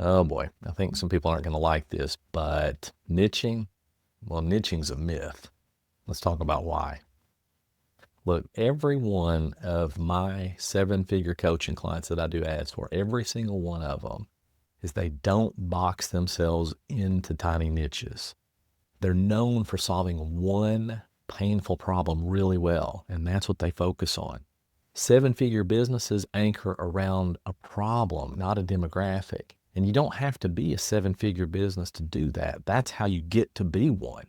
Oh boy, I think some people aren't going to like this, but niching, well, niching's a myth. Let's talk about why. Look, every one of my seven-figure coaching clients that I do ads for, every single one of them is they don't box themselves into tiny niches. They're known for solving one painful problem really well, and that's what they focus on. Seven-figure businesses anchor around a problem, not a demographic. And you don't have to be a seven-figure business to do that. That's how you get to be one.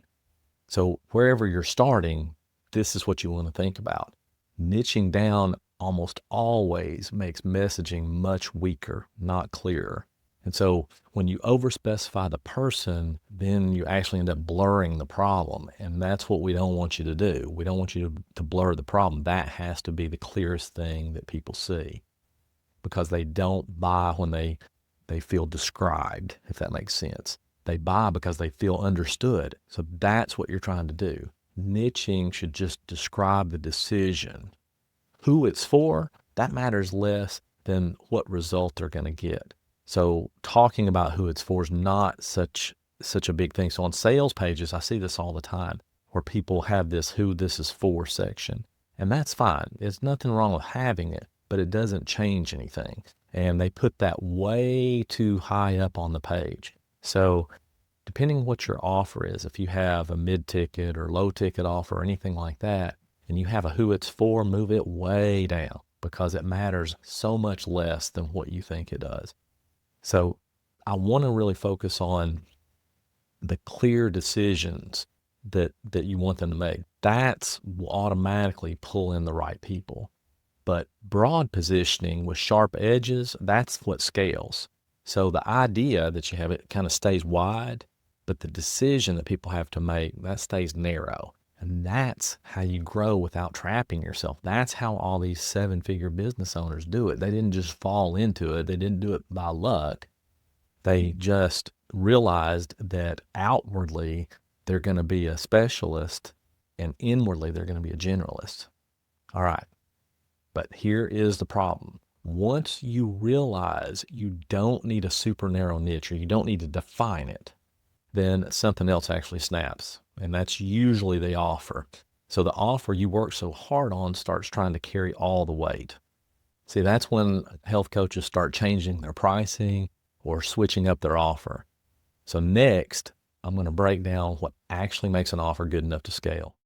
So wherever you're starting, this is what you want to think about. Niching down almost always makes messaging much weaker, not clearer. And so when you overspecify the person, then you actually end up blurring the problem. And that's what we don't want you to do. We don't want you to blur the problem. That has to be the clearest thing that people see, because they don't buy when they feel described, if that makes sense. They buy because they feel understood. So that's what you're trying to do. Niching should just describe the decision. Who it's for, that matters less than what result they're going to get. So talking about who it's for is not such a big thing. So on sales pages, I see this all the time where people have this who this is for section. And that's fine. There's nothing wrong with having it, but it doesn't change anything. And they put that way too high up on the page. So depending what your offer is, if you have a mid-ticket or low-ticket offer or anything like that, and you have a who it's for, move it way down, because it matters so much less than what you think it does. So I want to really focus on the clear decisions that you want them to make. That's will automatically pull in the right people. But broad positioning with sharp edges, that's what scales. So the idea that you have, it kind of stays wide, but the decision that people have to make, that stays narrow. And that's how you grow without trapping yourself. That's how all these seven-figure business owners do it. They didn't just fall into it. They didn't do it by luck. They just realized that outwardly they're going to be a specialist and inwardly they're going to be a generalist. All right. But here is the problem. Once you realize you don't need a super narrow niche, or you don't need to define it, then something else actually snaps. And that's usually the offer. So the offer you work so hard on starts trying to carry all the weight. See, that's when health coaches start changing their pricing or switching up their offer. So next, I'm going to break down what actually makes an offer good enough to scale.